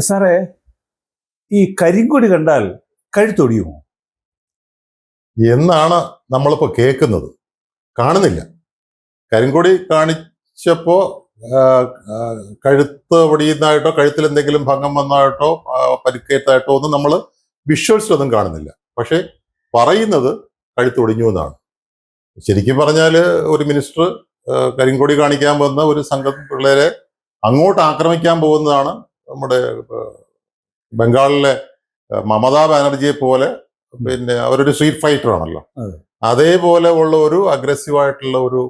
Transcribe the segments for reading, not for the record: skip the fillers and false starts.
സാറേ, ഈ കരിങ്കൊടി കണ്ടാൽ കഴുത്തൊടിയുമോ എന്നാണ് നമ്മളിപ്പോൾ കേൾക്കുന്നത്. കാണുന്നില്ല. കരിങ്കൊടി കാണിച്ചപ്പോ കഴുത്ത് ഒടിയുന്നതായിട്ടോ കഴുത്തിൽ എന്തെങ്കിലും ഭംഗം വന്നതായിട്ടോ പരിക്കേറ്റതായിട്ടോ ഒന്നും നമ്മൾ വിഷ്വൽസിലൊന്നും കാണുന്നില്ല. പക്ഷെ പറയുന്നത് കഴുത്തൊടിഞ്ഞു എന്നാണ്. ശരിക്കും പറഞ്ഞാൽ ഒരു മിനിസ്റ്റർ കരിങ്കൊടി കാണിക്കാൻ പോകുന്ന ഒരു സംഘം പിള്ളേരെ അങ്ങോട്ട് ആക്രമിക്കാൻ പോകുന്നതാണ്. നമ്മുടെ ബംഗാളിലെ മമതാ ബാനർജിയെ പോലെ, പിന്നെ അവരൊരു സ്ട്രീറ്റ് ഫൈറ്റർ ആണല്ലോ, അതേപോലെ ഉള്ള ഒരു അഗ്രസീവായിട്ടുള്ള ഒരു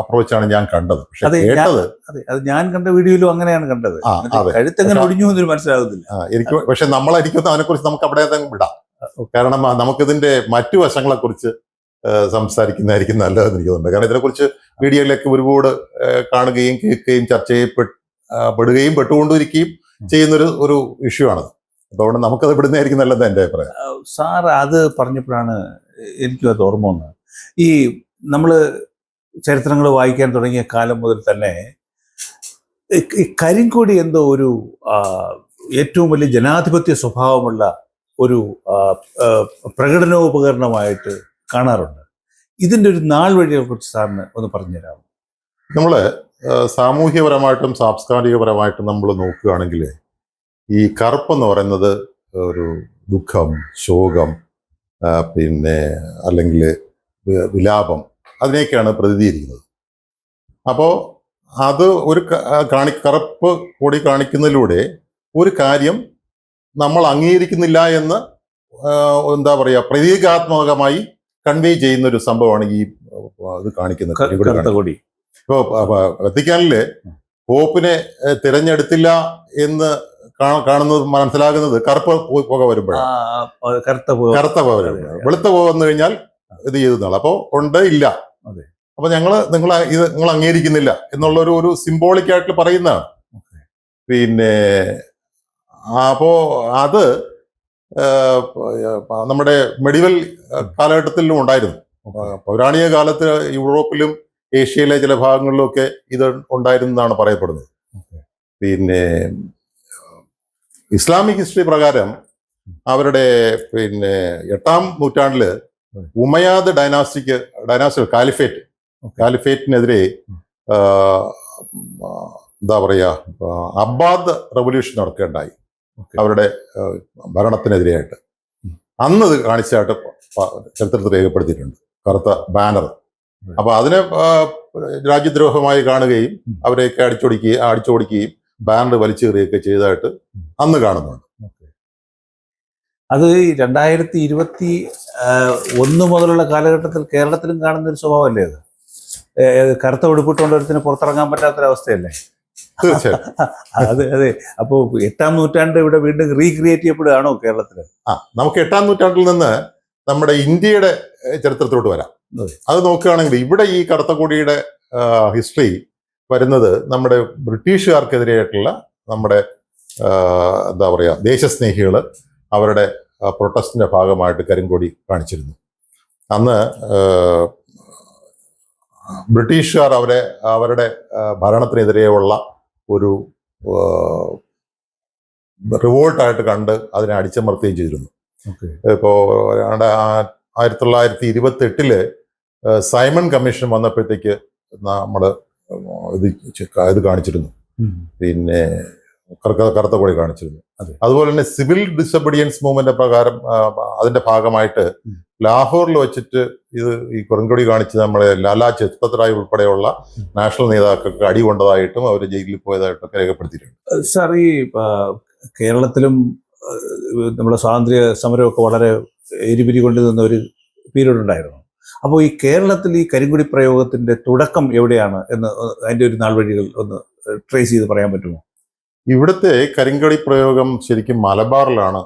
അപ്രോച്ചാണ് ഞാൻ കണ്ടത്. പക്ഷെ കേട്ടത് അത് ഞാൻ കണ്ട വീഡിയോയിലും അങ്ങനെയാണ് കണ്ടത്. കഴുത്തെങ്ങനെ ഒടിഞ്ഞു എന്നൊരു മനസ്സിലാകുന്നില്ല എനിക്ക്. പക്ഷെ നമ്മളായിരിക്കും അതിനെക്കുറിച്ച് നമുക്ക് അവിടെ വിടാം. കാരണം നമുക്കിതിന്റെ മറ്റു വശങ്ങളെ കുറിച്ച് സംസാരിക്കുന്നതായിരിക്കും നല്ലതെന്ന് എനിക്ക് തോന്നുന്നത്. കാരണം ഇതിനെക്കുറിച്ച് മീഡിയയിലേക്ക് ഒരുപാട് കാണുകയും കേൾക്കുകയും ചർച്ച ചെയ്യപ്പെടുകയും പെട്ടുകൊണ്ടിരിക്കുകയും ചെയ്യുന്നൊരു ഇഷ്യൂ ആണത്. അതുകൊണ്ട് നമുക്കത് വിടുന്നതായിരിക്കും നല്ലത് എൻ്റെ അഭിപ്രായം. സാർ അത് പറഞ്ഞപ്പോഴാണ് എനിക്കും അത് ഓർമ്മ വന്നത്. ഈ നമ്മൾ ചരിത്രങ്ങൾ വായിക്കാൻ തുടങ്ങിയ കാലം മുതൽ തന്നെ ഈ കരിങ്കൊടി എന്തോ ഒരു ഏറ്റവും വലിയ ജനാധിപത്യ സ്വഭാവമുള്ള ഒരു പ്രകടനോപകരണമായിട്ട് കാണാറുണ്ട്. ഇതിൻ്റെ ഒരു നാൾ വഴിയെ കുറിച്ച് സാറിന് ഒന്ന് പറഞ്ഞുതരാമോ? നമ്മൾ സാമൂഹ്യപരമായിട്ടും സാംസ്കാരികപരമായിട്ടും നമ്മൾ നോക്കുകയാണെങ്കിൽ ഈ കറുപ്പെന്ന് പറയുന്നത് ഒരു ദുഃഖം, ശോകം, പിന്നെ അല്ലെങ്കിൽ വിലാപം, അതിനെയൊക്കെയാണ് പ്രതിനിധീകരിക്കുന്നത്. അപ്പോൾ അത് ഒരു കറുപ്പ് കൂടി കാണിക്കുന്നതിലൂടെ ഒരു കാര്യം നമ്മൾ അംഗീകരിക്കുന്നില്ല എന്ന് എന്താ പറയുക, പ്രതീകാത്മകമായി കൺവേ ചെയ്യുന്ന ഒരു സംഭവമാണ് ഈ ഇത് കാണിക്കുന്നത്. ഇപ്പോൾ വത്തിക്കാനില് പോപ്പിനെ തിരഞ്ഞെടുത്തില്ല എന്ന് കാണുന്നത് മനസ്സിലാകുന്നത് കറുപ്പ് പുക വരുമ്പോഴാണ്. കറുത്ത പുക വരുമ്പോഴാണ്. വെളുത്ത പുക വന്നു കഴിഞ്ഞാൽ ഇത് ചെയ്തെന്നാണ്. അപ്പോൾ ഉണ്ട് ഇല്ല. അപ്പൊ നിങ്ങൾ അംഗീകരിക്കുന്നില്ല എന്നുള്ള ഒരു സിംബോളിക് ആയിട്ട് പറയുന്നതാണ്. പിന്നെ അപ്പോ അത് നമ്മുടെ മെഡിവൽ കാലഘട്ടത്തിലും ഉണ്ടായിരുന്നു. പൗരാണിക കാലത്ത് യൂറോപ്പിലും ഏഷ്യയിലെ ചില ഭാഗങ്ങളിലുമൊക്കെ ഇത് ഉണ്ടായിരുന്നതാണ് പറയപ്പെടുന്നത്. പിന്നെ ഇസ്ലാമിക് ഹിസ്റ്ററി പ്രകാരം അവരുടെ പിന്നെ 8ാം നൂറ്റാണ്ടില് ഉമയാദ് ഡൈനാസ്റ്റി കാലിഫേറ്റിനെതിരെ എന്താ പറയാ, അബ്ബാദ് റവല്യൂഷൻ നടക്കുകയുണ്ടായി അവരുടെ ഭരണത്തിനെതിരെയായിട്ട്. അന്ന് ഇത് കാണിച്ചായിട്ട് ചരിത്രത്തിൽ രേഖപ്പെടുത്തിയിട്ടുണ്ട്, കറുത്ത ബാനർ. അപ്പൊ അതിനെ രാജ്യദ്രോഹമായി കാണുകയും അവരെയൊക്കെ അടിച്ചോടിക്കുകയും ബാനർ വലിച്ചെറിയുകയൊക്കെ ചെയ്തതായിട്ട് അന്ന് കാണുന്നുണ്ട്. അത് 2021 മുതലുള്ള കാലഘട്ടത്തിൽ കേരളത്തിലും കാണുന്ന ഒരു സ്വഭാവമല്ലേ അത്? കറുത്ത ഉടുപ്പിട്ടുകൊണ്ടൊരുത്തിന് പുറത്തിറങ്ങാൻ പറ്റാത്തൊരവസ്ഥയല്ലേ? അതെ അതെ. അപ്പോ 8ാം നൂറ്റാണ്ട് ഇവിടെ വീണ്ടും റീക്രിയേറ്റ് ചെയ്യപ്പെടുകയാണോ കേരളത്തിൽ? നമുക്ക് 8ാം നൂറ്റാണ്ടിൽ നിന്ന് നമ്മുടെ ഇന്ത്യയുടെ ചരിത്രത്തിലോട്ട് വരാം. അത് നോക്കുകയാണെങ്കിൽ ഇവിടെ ഈ കറുത്ത കൊടിയുടെ ഹിസ്റ്ററി വരുന്നത് നമ്മുടെ ബ്രിട്ടീഷുകാർക്കെതിരെയായിട്ടുള്ള നമ്മുടെ എന്താ പറയുക ദേശസ്നേഹികൾ അവരുടെ പ്രൊട്ടസ്റ്റിന്റെ ഭാഗമായിട്ട് കരിങ്കൊടി കാണിച്ചിരുന്നു. അന്ന് ബ്രിട്ടീഷുകാർ അവരുടെ ഭരണത്തിനെതിരെയുള്ള ഒരു റിവോൾട്ടായിട്ട് കണ്ട് അതിനെ അടിച്ചമർത്തുകയും ചെയ്തിരുന്നു. ഇപ്പോൾ 1928 സൈമൺ കമ്മീഷൻ വന്നപ്പോഴത്തേക്ക് നമ്മൾ ഇത് കാണിച്ചിരുന്നു, പിന്നെ കറുത്ത കൊടി കാണിച്ചിരുന്നു. അതുപോലെ തന്നെ സിവിൽ ഡിസൊബീഡിയൻസ് മൂവ്മെന്റ് പ്രകാരം അതിന്റെ ഭാഗമായിട്ട് ലാഹോറിൽ വെച്ചിട്ട് ഈ കരിങ്കൊടി കാണിച്ച് നമ്മുടെ ലാലാ ലജ്പത് റായ് ഉൾപ്പെടെയുള്ള നാഷണൽ നേതാക്കൾക്ക് അടി കൊണ്ടതായിട്ടും അവർ ജയിലിൽ പോയതായിട്ടൊക്കെ രേഖപ്പെടുത്തിയിട്ടുണ്ട്. സാർ, ഈ കേരളത്തിലും നമ്മുടെ സ്വാതന്ത്ര്യ സമരമൊക്കെ വളരെ എരിപിരി കൊണ്ടുനിന്ന ഒരു പീരീഡ് ഉണ്ടായിരുന്നു. അപ്പോൾ ഈ കേരളത്തിൽ ഈ കരിങ്കൊടി പ്രയോഗത്തിന്റെ തുടക്കം എവിടെയാണ് എന്ന് അതിന്റെ ഒരു നാൾ വഴികൾ ഒന്ന് ട്രേസ് ചെയ്ത് പറയാൻ പറ്റുമോ? ഇവിടുത്തെ കരിങ്കൊടി പ്രയോഗം ശരിക്കും മലബാറിലാണ്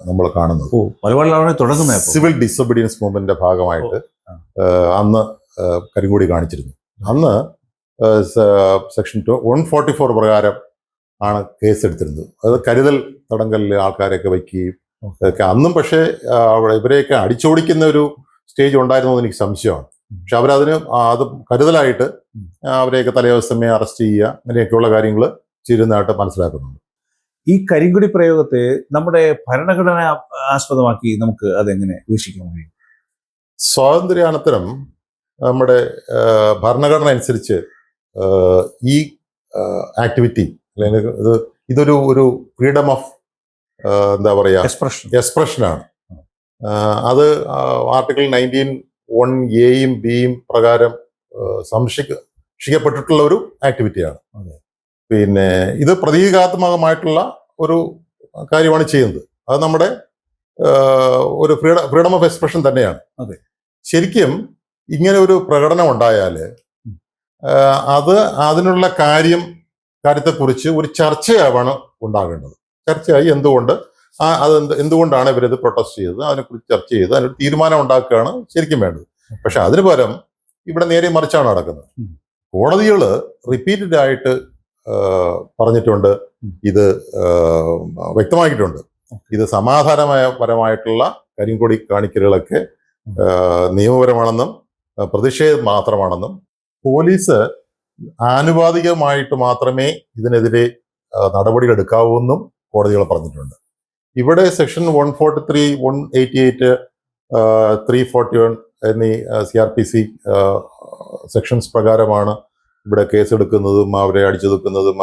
നമ്മൾ കാണുന്നത്. മലബാറിലാണ് തുടങ്ങുന്നത്. സിവിൽ ഡിസൊബീഡിയൻസ് മൂവ്മെന്റിന്റെ ഭാഗമായിട്ട് അന്ന് കരിങ്കൊടി കാണിച്ചിരുന്നു. അന്ന് സെക്ഷൻ 144 പ്രകാരം ആണ് കേസെടുത്തിരുന്നത്. അത് കരുതൽ തടങ്കലിൽ ആൾക്കാരെയൊക്കെ വയ്ക്കുകയും ഒക്കെ. അന്നും പക്ഷേ ഇവരെയൊക്കെ അടിച്ചോടിക്കുന്ന ഒരു സ്റ്റേജ് ഉണ്ടായിരുന്നു എന്ന് എനിക്ക് സംശയമാണ്. പക്ഷെ അത് കരുതലായിട്ട് അവരെയൊക്കെ തലേദിവസമേ അറസ്റ്റ് ചെയ്യുക, അങ്ങനെയൊക്കെയുള്ള കാര്യങ്ങൾ ചെയ്യുന്നതായിട്ട് മനസ്സിലാക്കുന്നുണ്ട്. ഈ കരിങ്കൊടി പ്രയോഗത്തെ നമ്മുടെ ഭരണഘടന ആസ്പദമാക്കി നമുക്ക് അതെങ്ങനെ വീക്ഷിക്കാൻ കഴിയും? സ്വാതന്ത്ര്യാനന്തരം നമ്മുടെ ഭരണഘടന അനുസരിച്ച് ഈ ആക്ടിവിറ്റി അല്ലെങ്കിൽ ഇതൊരു ഫ്രീഡം ഓഫ് എന്താ പറയുക എക്സ്പ്രഷനാണ്. അത് ആർട്ടിക്കിൾ 19(1)(a)യും ബിയും പ്രകാരം സംരക്ഷിക്കപ്പെട്ടിട്ടുള്ള ഒരു ആക്ടിവിറ്റിയാണ്. പിന്നെ ഇത് പ്രതീകാത്മകമായിട്ടുള്ള ഒരു കാര്യമാണ് ചെയ്യുന്നത്. അത് നമ്മുടെ ഒരു ഫ്രീഡം ഓഫ് എക്സ്പ്രഷൻ തന്നെയാണ്. ശരിക്കും ഇങ്ങനെ ഒരു പ്രകടനം ഉണ്ടായാൽ അതിനുള്ള കാര്യത്തെക്കുറിച്ച് ഒരു ചർച്ചയാവാണ് ഉണ്ടാകേണ്ടത്. ചർച്ചയായി എന്തുകൊണ്ടാണ് ഇവരിത് പ്രൊട്ടസ്റ്റ് ചെയ്തത്, അതിനെക്കുറിച്ച് ചർച്ച ചെയ്ത് അതിനൊരു തീരുമാനം ഉണ്ടാക്കുകയാണ് ശരിക്കും വേണ്ടത്. പക്ഷെ അതിന് പകരം ഇവിടെ നേരെ മറിച്ചാണ് നടക്കുന്നത്. കോടതികൾ റിപ്പീറ്റഡ് ആയിട്ട് പറഞ്ഞിട്ടുണ്ട്, ഇത് വ്യക്തമാക്കിയിട്ടുണ്ട്, ഇത് സമാധാനപരമായിട്ടുള്ള കരിങ്കൊടി കാണിക്കലുകളൊക്കെ നിയമപരമാണെന്നും പ്രതിഷേധം മാത്രമാണെന്നും പോലീസ് ആനുപാതികമായിട്ട് മാത്രമേ ഇതിനെതിരെ നടപടികൾ എടുക്കാവൂ എന്നും കോടതികൾ പറഞ്ഞിട്ടുണ്ട്. ഇവിടെ സെക്ഷൻ 143, 188, 341 എന്നീ CRPC സെക്ഷൻസ് പ്രകാരമാണ് ഇവിടെ കേസെടുക്കുന്നതും അവരെ അടിച്ചൊതുക്കുന്നതും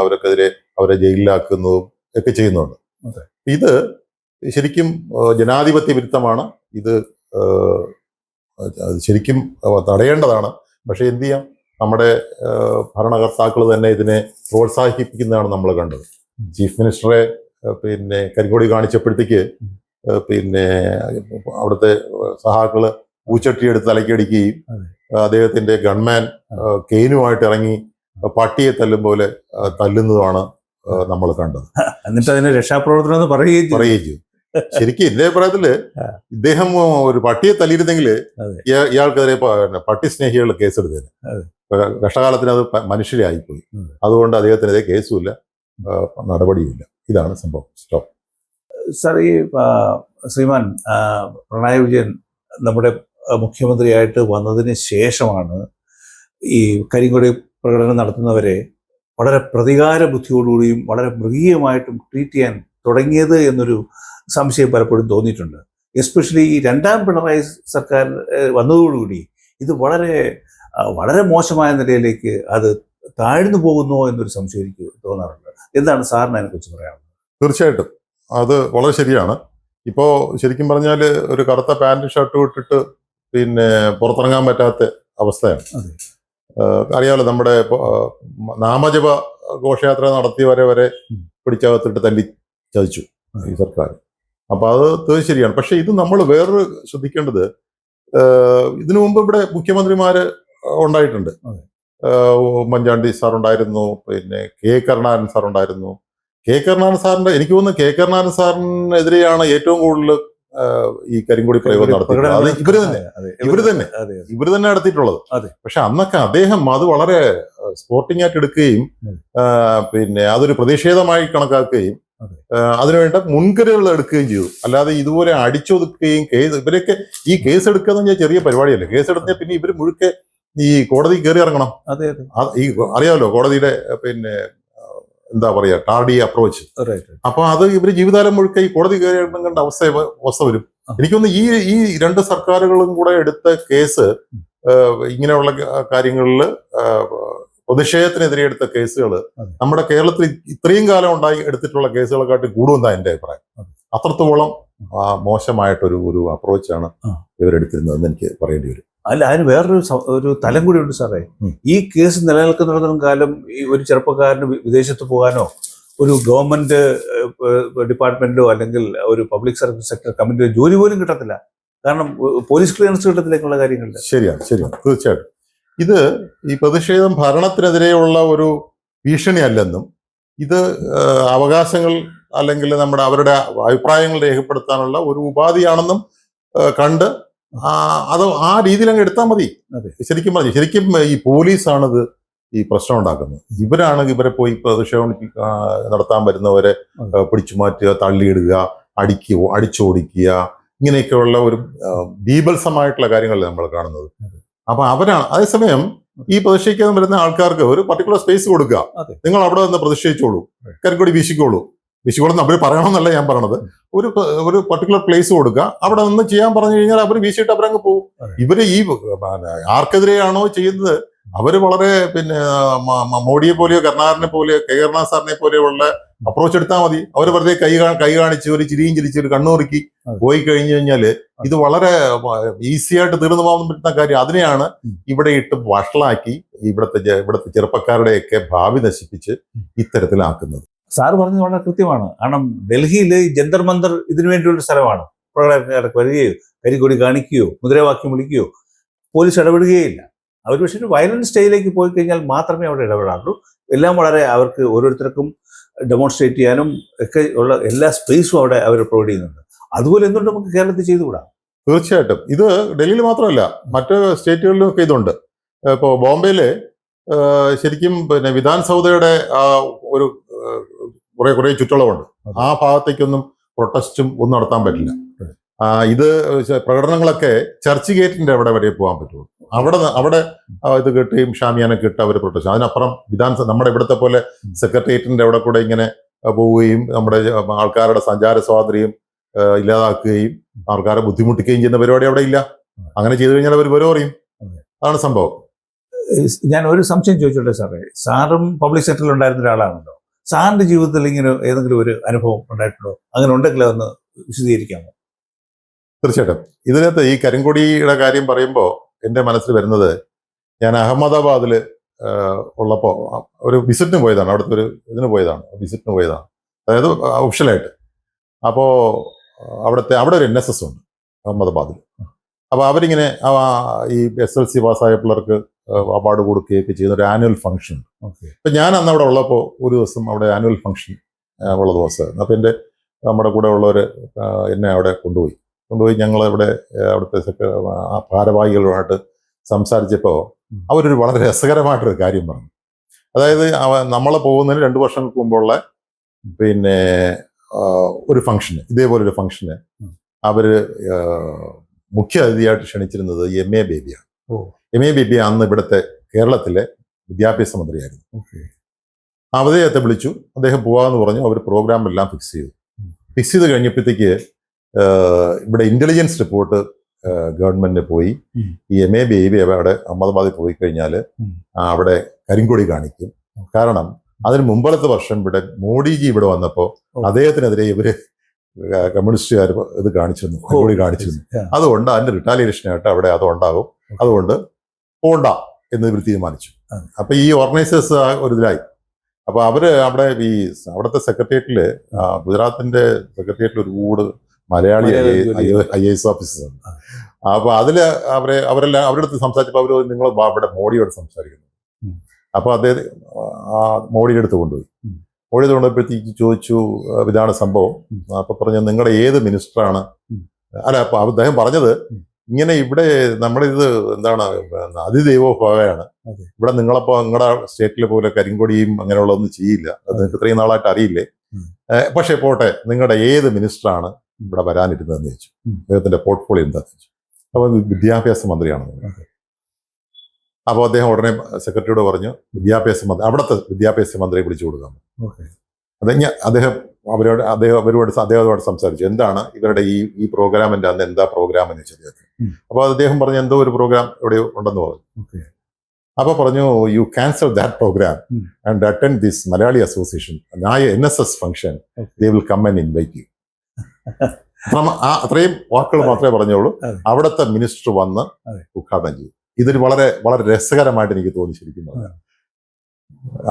അവരെ ജയിലിലാക്കുന്നതും ഒക്കെ ചെയ്യുന്നുണ്ട്. ഇത് ശരിക്കും ജനാധിപത്യ വിരുദ്ധമാണ്. ഇത് ശരിക്കും തടയേണ്ടതാണ്. പക്ഷെ എന്ത് ചെയ്യാം, നമ്മുടെ ഭരണകർത്താക്കൾ തന്നെ ഇതിനെ പ്രോത്സാഹിപ്പിക്കുന്നതാണ് നമ്മൾ കണ്ടത്. ചീഫ് മിനിസ്റ്ററെ പിന്നെ കരിങ്കൊടി കാണിച്ചപ്പോഴത്തേക്ക് പിന്നെ അവിടുത്തെ സഹാക്കള് പൂച്ചട്ടിയെടുത്ത് തലക്കടിക്കുകയും അദ്ദേഹത്തിന്റെ ഗൺമാൻ കെയിനുമായിട്ട് ഇറങ്ങി പട്ടിയെ തല്ലും പോലെ തല്ലുന്നതുമാണ് നമ്മൾ കണ്ടത്. എന്നിട്ട് അതിന് രക്ഷാപ്രവർത്തനം പറയുകയും ചെയ്തു. ശരിക്കും എന്റെ അഭിപ്രായത്തില് ഇദ്ദേഹം ഒരു പട്ടിയെ തല്ലിയിരുന്നെങ്കിൽ ഇയാൾക്കെതിരെ പട്ടി സ്നേഹികൾ കേസെടുത്തേനെ. കഷ്ടകാലത്തിന് അത് മനുഷ്യരെ ആയിപ്പോയി. അതുകൊണ്ട് അദ്ദേഹത്തിനെതിരെ കേസുമില്ല, നടപടിയുമില്ല. ഇതാണ് സംഭവം. സ്റ്റോപ്പ്. സാർ, ഈ ശ്രീമാൻ പിണറായി വിജയൻ നമ്മുടെ മുഖ്യമന്ത്രിയായിട്ട് വന്നതിന് ശേഷമാണ് ഈ കരിങ്കൊടി പ്രകടനം നടത്തുന്നവരെ വളരെ പ്രതികാര ബുദ്ധിയോടുകൂടിയും വളരെ മൃഗീയമായിട്ടും ട്രീറ്റ് ചെയ്യാൻ തുടങ്ങിയത് എന്നൊരു സംശയം പലപ്പോഴും തോന്നിയിട്ടുണ്ട്. എസ്പെഷ്യലി ഈ രണ്ടാം പിണറായി സർക്കാർ വന്നതോടുകൂടി ഇത് വളരെ വളരെ മോശമായ നിലയിലേക്ക് അത് താഴ്ന്നു പോകുന്നോ എന്നൊരു സംശയം എനിക്ക് തോന്നാറുണ്ട്. എന്താണ് സാറിന് അതിനെക്കുറിച്ച് പറയാനുള്ളത്? തീർച്ചയായിട്ടും അത് വളരെ ശരിയാണ്. ഇപ്പോൾ ശരിക്കും പറഞ്ഞാൽ ഒരു കറുത്ത പാൻറ് ഷർട്ടും ഇട്ടിട്ട് പിന്നെ പുറത്തിറങ്ങാൻ പറ്റാത്ത അവസ്ഥയാണ്. അറിയാമല്ലോ, നമ്മുടെ നാമജപ ഘോഷയാത്ര നടത്തിയവരെ വരെ പിടിച്ചകത്തിട്ട് തല്ലി ചതിച്ചു ഈ സർക്കാർ. അപ്പൊ അത് ശരിയാണ്. പക്ഷെ ഇത് നമ്മൾ വേറൊരു ശ്രദ്ധിക്കേണ്ടത്, ഇതിനു മുമ്പ് ഇവിടെ മുഖ്യമന്ത്രിമാര് ഉണ്ടായിട്ടുണ്ട്. ഉമ്മൻചാണ്ടി സാർ ഉണ്ടായിരുന്നു, പിന്നെ കെ കരുണാകരൻ സാർ ഉണ്ടായിരുന്നു. കെ കരുണാകരൻ സാറിന്റെ, എനിക്ക് തോന്നുന്നു കെ കരുണാകരൻ സാറിനെതിരെയാണ് ഏറ്റവും കൂടുതൽ ഈ കരിങ്കൊടി പ്രയോഗം നടത്തിയിട്ടുള്ളത്. അത് ഇവര് തന്നെ നടത്തിയിട്ടുള്ളത്. പക്ഷെ അന്നൊക്കെ അദ്ദേഹം അത് വളരെ സ്പോർട്ടിംഗ് ആയിട്ട് എടുക്കുകയും പിന്നെ അതൊരു പ്രതിഷേധമായി കണക്കാക്കുകയും അതിനുവേണ്ട മുൻകരുതലുകൾ എടുക്കുകയും ചെയ്തു. അല്ലാതെ ഇതുപോലെ അടിച്ചൊതുക്കുകയും ഇവരൊക്കെ ഈ കേസ് എടുക്കുക എന്ന് പറഞ്ഞാൽ ചെറിയ പരിപാടിയല്ലേ. കേസ് എടുത്താൽ പിന്നെ ഇവര് മുഴുക്കെ ഈ കോടതി കയറി ഇറങ്ങണം. ഈ അറിയാമല്ലോ കോടതിയുടെ പിന്നെ എന്താ പറയാ ടാർഡി അപ്രോച്ച്. അപ്പൊ അത് ഇവര് ജീവിതകാലം മുഴുക്കെ ഈ കോടതി കയറി ഇറങ്ങേണ്ട അവസ്ഥ വരും. എനിക്കൊന്ന് ഈ രണ്ട് സർക്കാരുകളും കൂടെ എടുത്ത കേസ് ഇങ്ങനെയുള്ള കാര്യങ്ങളിൽ പ്രതിഷേധത്തിനെതിരെ എടുത്ത കേസുകൾ നമ്മുടെ കേരളത്തിൽ ഇത്രയും കാലം എടുത്തിട്ടുള്ള കേസുകളെക്കാട്ടി കൂടുമെന്നാണ് എന്റെ അഭിപ്രായം. അത്രത്തോളം മോശമായിട്ടൊരു അപ്രോച്ചാണ് ഇവരെടുത്തിരുന്നതെന്ന് എനിക്ക് പറയേണ്ടി വരും. അല്ല, അതിന് വേറൊരു തലം കൂടി ഉണ്ട് സാറേ. ഈ കേസ് നിലനിൽക്കുന്നിടത്തോളം കാലം ഈ ഒരു ചെറുപ്പക്കാരന് വിദേശത്ത് പോകാനോ ഒരു ഗവൺമെന്റ് ഡിപ്പാർട്ട്മെന്റോ അല്ലെങ്കിൽ ഒരു പബ്ലിക് സർവീസ് സെക്ടർ കമ്മിറ്റിയോ ജോലി പോലും കിട്ടത്തില്ല. കാരണം പോലീസ് ക്ലിയറൻസ് കിട്ടത്തിലേക്കുള്ള കാര്യങ്ങളുണ്ട്. ശരിയാണ് തീർച്ചയായിട്ടും. ഇത് ഈ പ്രതിഷേധം ഭരണത്തിനെതിരെയുള്ള ഒരു ഭീഷണിയല്ലെന്നും ഇത് അവകാശങ്ങൾ അല്ലെങ്കിൽ അവരുടെ അഭിപ്രായങ്ങൾ രേഖപ്പെടുത്താനുള്ള ഒരു ഉപാധിയാണെന്നും കണ്ട് അത് ആ രീതിയിൽ അങ്ങ് എടുത്താൽ മതി. ശരിക്കും ഈ പോലീസാണിത് ഈ പ്രശ്നം ഉണ്ടാക്കുന്നത്. ഇവരെ പോയി പ്രതിഷേധം നടത്താൻ വരുന്നവരെ പിടിച്ചു മാറ്റുക, തള്ളിയിടുക, അടിച്ചോടിക്കുക, ഇങ്ങനെയൊക്കെയുള്ള ഒരു ബീഭത്സമായിട്ടുള്ള കാര്യങ്ങളല്ലേ നമ്മൾ കാണുന്നത്. അപ്പൊ അവരാണ്. അതേസമയം ഈ പ്രതിഷേധിക്കാൻ വരുന്ന ആൾക്കാർക്ക് ഒരു പർട്ടിക്കുലർ സ്പേസ് കൊടുക്കുക. നിങ്ങൾ അവിടെ നിന്ന് പ്രതിഷേധിച്ചോളൂ, കരിങ്കൊടി വീശിക്കോളൂ, വിശുകൊള്ളുന്ന അവർ പറയണമെന്നല്ല ഞാൻ പറയണത്. ഒരു പർട്ടിക്കുലർ പ്ലേസ് കൊടുക്കുക, അവിടെ നിന്ന് ചെയ്യാൻ പറഞ്ഞു കഴിഞ്ഞാൽ അവർ വീശിയിട്ട് അവരങ്ങ് പോകും. ഇവര് ഈ ആർക്കെതിരെയാണോ ചെയ്യുന്നത് അവര് വളരെ മോഡിയെ പോലെയോ കരുണാകരനെ പോലെയോ കരുണാകരൻ സാറിനെ പോലെയുള്ള അപ്രോച്ച് എടുത്താൽ മതി. അവർ വെറുതെ കൈ കാണിച്ച് ഒരു ചിരിയും ചിരിച്ച് ഒരു കണ്ണുറുക്കി പോയി കഴിഞ്ഞു കഴിഞ്ഞാല് ഇത് വളരെ ഈസി ആയിട്ട് തീർന്നു പോകാൻ പറ്റുന്ന കാര്യം. അതിനെയാണ് ഇവിടെ ഇട്ട് വഷളാക്കി ഇവിടുത്തെ ചെറുപ്പക്കാരുടെയൊക്കെ ഭാവി നശിപ്പിച്ച് ഇത്തരത്തിലാക്കുന്നത്. സാറ് പറഞ്ഞത് വളരെ കൃത്യമാണ്. കാരണം ഡൽഹിയിൽ ജന്തർ മന്ദർ ഇതിനു വേണ്ടിയുള്ള സ്ഥലമാണ്. പ്രകടനക്കാർക്ക് വരികയോ കരിക്കൊടി കാണിക്കുകയോ മുദ്രാവാക്യം വിളിക്കുകയോ പോലീസ് ഇടപെടുകയില്ല. അവർ പക്ഷേ ഒരു വയലന്റ് സ്റ്റൈലിലേക്ക് പോയി കഴിഞ്ഞാൽ മാത്രമേ അവിടെ ഇടപെടാറുള്ളൂ. എല്ലാം വളരെ അവർക്ക് ഓരോരുത്തർക്കും ഡെമോൺസ്ട്രേറ്റ് ചെയ്യാനും ഒക്കെ ഉള്ള എല്ലാ സ്പേസും അവിടെ അവർ പ്രൊവൈഡ് ചെയ്യുന്നുണ്ട്. അതുപോലെ എന്തുകൊണ്ട് നമുക്ക് കേരളത്തിൽ ചെയ്തുകൂടാ? തീർച്ചയായിട്ടും. ഇത് ഡൽഹിയിൽ മാത്രമല്ല, മറ്റ് സ്റ്റേറ്റുകളിലും ഒക്കെ ഇതുണ്ട്. ഇപ്പോൾ ബോംബെയില് ശരിക്കും വിധാൻ സൗദയുടെ ഒരു കുറെ ചുറ്റളവുണ്ട്. ആ ഭാഗത്തേക്കൊന്നും പ്രൊട്ടസ്റ്റും ഒന്നും നടത്താൻ പറ്റില്ല. ഇത് പ്രകടനങ്ങളൊക്കെ ചർച്ച് ഗേറ്റിന്റെ അവിടെ വരെ പോകാൻ പറ്റുള്ളൂ. അവിടെ ഇത് കെട്ടുകയും ഷാമിയാനൊക്കെ ഇട്ട് അവർ പ്രൊട്ടസ്റ്റ്. അതിനപ്പുറം നമ്മുടെ ഇവിടുത്തെ പോലെ സെക്രട്ടേറിയറ്റിന്റെ അവിടെ കൂടെ ഇങ്ങനെ പോവുകയും നമ്മുടെ ആൾക്കാരുടെ സഞ്ചാര സ്വാതന്ത്ര്യം ഇല്ലാതാക്കുകയും ആൾക്കാരെ ബുദ്ധിമുട്ടിക്കുകയും ചെയ്യുന്ന പരിപാടി അവിടെ ഇല്ല. അങ്ങനെ ചെയ്തു കഴിഞ്ഞാൽ അവർ വിവരം അറിയും. അതാണ് സംഭവം. ഞാൻ ഒരു സംശയം ചോദിച്ചോട്ടെ സാറേ, സാറും പബ്ലിക് സെക്ടറിൽ ഉണ്ടായിരുന്ന ഒരാളാണല്ലോ. സാറിന്റെ ജീവിതത്തിൽ ഇങ്ങനെ ഏതെങ്കിലും ഒരു അനുഭവം ഉണ്ടായിട്ടുണ്ടോ? അങ്ങനെ ഉണ്ടെങ്കിൽ അതൊന്ന് വിശദീകരിക്കാമോ? തീർച്ചയായിട്ടും. ഇതിനകത്ത് ഈ കരിങ്കൊടിയുടെ കാര്യം പറയുമ്പോൾ എൻ്റെ മനസ്സിൽ വരുന്നത്, ഞാൻ അഹമ്മദാബാദിൽ ഉള്ളപ്പോൾ ഒരു വിസിറ്റിന് പോയതാണ്. അവിടുത്തെ ഒരു വിസിറ്റിന് പോയതാണ്, അതായത് ഒഫീഷ്യലായിട്ട്. അപ്പോൾ അവിടെ ഒരു NSS ഉണ്ട് അഹമ്മദാബാദിൽ. അപ്പോൾ അവരിങ്ങനെ ഈ SLC പാസ്സായ പിള്ളേർക്ക് അവാർഡ് കൊടുക്കുകയൊക്കെ ചെയ്യുന്ന ഒരു ആനുവൽ ഫംഗ്ഷൻ. അപ്പം ഞാൻ അന്ന് അവിടെ ഉള്ളപ്പോൾ ഒരു ദിവസം അവിടെ ആനുവൽ ഫംഗ്ഷൻ ഉള്ള ദിവസമായിരുന്നു. അപ്പം നമ്മുടെ കൂടെ ഉള്ളവർ എന്നെ അവിടെ കൊണ്ടുപോയി ഞങ്ങൾ അവിടുത്തെ ഭാരവാഹികളുമായിട്ട് സംസാരിച്ചപ്പോൾ അവരൊരു വളരെ രസകരമായിട്ടൊരു കാര്യം പറഞ്ഞു. അതായത് നമ്മളെ പോകുന്നതിന് 2 വർഷങ്ങൾക്ക് മുമ്പുള്ള ഒരു ഫംഗ്ഷന്, ഇതേപോലൊരു ഫംഗ്ഷന് അവര് മുഖ്യ അതിഥിയായിട്ട് ക്ഷണിച്ചിരുന്നത് MA ബേബിയാണ്. MA ബേബി അന്ന് ഇവിടുത്തെ കേരളത്തിലെ വിദ്യാഭ്യാസ മന്ത്രിയായിരുന്നു. അദ്ദേഹത്തെ വിളിച്ചു. അദ്ദേഹം പോവാന്ന് പറഞ്ഞു. അവർ പ്രോഗ്രാം എല്ലാം ഫിക്സ് ചെയ്ത് കഴിഞ്ഞപ്പോഴത്തേക്ക് ഇവിടെ ഇന്റലിജൻസ് റിപ്പോർട്ട് ഗവൺമെന്റിന് പോയി ഈ MA ബേബി അവിടെ അഹമ്മദാബാദിൽ പോയി കഴിഞ്ഞാൽ അവിടെ കരിങ്കൊടി കാണിക്കും. കാരണം അതിന് മുമ്പത്തെ വർഷം ഇവിടെ മോഡിജി ഇവിടെ വന്നപ്പോൾ അദ്ദേഹത്തിനെതിരെ ഇവര് കമ്മ്യൂണിസ്റ്റുകാർ ഇത് കാണിച്ചിരുന്നു, കരിങ്കൊടി കാണിച്ചിരുന്നു. അതുകൊണ്ട് അതിന്റെ റിട്ടാലിയേഷനായിട്ട് അവിടെ അതുണ്ടാകും. അതുകൊണ്ട് പോണ്ട എന്ന് ഇവർ തീരുമാനിച്ചു. അപ്പൊ ഈ ഓർഗനൈസേഴ്സ് ഒരു ഇതിലായി. അപ്പൊ അവര് അവിടുത്തെ സെക്രട്ടേറിയറ്റില്, ഗുജറാത്തിന്റെ സെക്രട്ടേറിയറ്റിൽ ഒരു കൂട് മലയാളി IAS ഓഫീസേഴ്സ് ഉണ്ട്. അപ്പൊ അതില് അവരെല്ലാം അവരുടെ അടുത്ത് സംസാരിച്ചപ്പോൾ അവര് നിങ്ങൾ ഇവിടെ മോഡിയോട് സംസാരിക്കുന്നു. അപ്പൊ അദ്ദേഹം മോഡിയുടെ അടുത്ത് കൊണ്ടുപോയി. മോഡിയുടെ കൊണ്ടുപോയപ്പോഴത്തേക്ക് ചോദിച്ചു, ഇതാണ് സംഭവം. അപ്പൊ പറഞ്ഞു, നിങ്ങളുടെ ഏത് മിനിസ്റ്ററാണ്? അല്ല, അപ്പൊ അദ്ദേഹം പറഞ്ഞത്, ഇങ്ങനെ ഇവിടെ നമ്മുടെ ഇത് എന്താണ് അതിദൈവോഭവയാണ്. ഇവിടെ നിങ്ങളുടെ സ്റ്റേറ്റിൽ പോലെ കരിങ്കൊടിയും അങ്ങനെയുള്ളതൊന്നും ചെയ്യില്ല. അത് നിങ്ങൾക്ക് ഇത്രയും നാളായിട്ട് അറിയില്ലേ. പക്ഷെ പോട്ടെ, നിങ്ങളുടെ ഏത് മിനിസ്റ്ററാണ് ഇവിടെ വരാനിരുന്നതെന്ന് ചോദിച്ചു. അദ്ദേഹത്തിന്റെ പോർട്ട്ഫോളിയോ എന്താണെന്ന് ചോദിച്ചു. അപ്പൊ വിദ്യാഭ്യാസ മന്ത്രിയാണെന്ന്. അപ്പോൾ അദ്ദേഹം ഉടനെ സെക്രട്ടറിയോട് പറഞ്ഞു, അവിടുത്തെ വിദ്യാഭ്യാസ മന്ത്രിയെ വിളിച്ചു കൊടുക്കാം. അദ്ദേഹത്തോട് സംസാരിച്ചു, എന്താണ് ഇവരുടെ ഈ പ്രോഗ്രാമിന്റെ അന്ന് എന്താ പ്രോഗ്രാം എന്ന് ചോദിച്ചു. അപ്പോൾ അദ്ദേഹം പറഞ്ഞു, എന്തോ ഒരു പ്രോഗ്രാം ഇവിടെ ഉണ്ടെന്ന് പറഞ്ഞു. അപ്പൊ പറഞ്ഞു, you cancel that programme and attend this Malayali association NSS function, they will come and invite you. അത്രയും വാക്കുകൾ മാത്രമേ പറഞ്ഞോളൂ. അവിടുത്തെ മിനിസ്റ്റർ വന്ന് ഉദ്ഘാടനം ചെയ്തു. ഇതൊരു വളരെ വളരെ രസകരമായിട്ട് എനിക്ക് തോന്നി ശരിക്കും.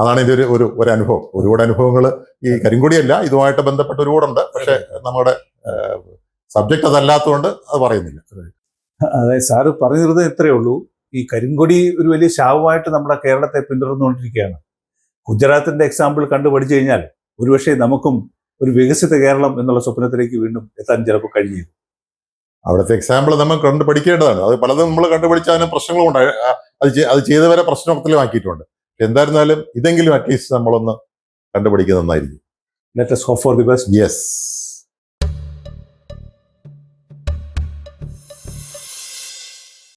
അതാണ് ഇതിന്റെ ഒരു അനുഭവം. ഒരുപാട് അനുഭവങ്ങൾ ഈ കരിങ്കൊടിയല്ല, ഇതുമായിട്ട് ബന്ധപ്പെട്ട് ഒരുപാടുണ്ട്. പക്ഷെ നമ്മുടെ സബ്ജക്ട് അതല്ലാത്തതുകൊണ്ട് അത് പറയുന്നില്ല. അതായത് സാറ് പറഞ്ഞിരുന്നത് ഇത്രയേ ഉള്ളൂ. ഈ കരിങ്കൊടി ഒരു വലിയ ശാപമായിട്ട് നമ്മുടെ കേരളത്തെ പിന്തുടർന്നുകൊണ്ടിരിക്കുകയാണ്. ഗുജറാത്തിന്റെ എക്സാമ്പിൾ കണ്ടു പഠിച്ചു കഴിഞ്ഞാൽ ഒരുപക്ഷെ നമുക്കും ഒരു വികസിത കേരളം എന്നുള്ള സ്വപ്നത്തിലേക്ക് വീണ്ടും എത്താൻ ചിലപ്പോൾ കഴിയും. അവിടുത്തെ എക്സാമ്പിൾ നമ്മൾ കണ്ടു പഠിക്കേണ്ടതാണ്. അത് പലതും നമ്മൾ കണ്ടുപിടിച്ച അതിന് പ്രശ്നങ്ങളും ഉണ്ടായി. അത് ചെയ്തവരെ പ്രശ്നത്തിലുമാക്കിയിട്ടുണ്ട്. എന്തായിരുന്നാലും ഇതെങ്കിലും അറ്റ്ലീസ്റ്റ് നമ്മളൊന്ന് കണ്ടുപിടിക്കുന്നത് നന്നായിരിക്കും. Let us hope for the best. Yes.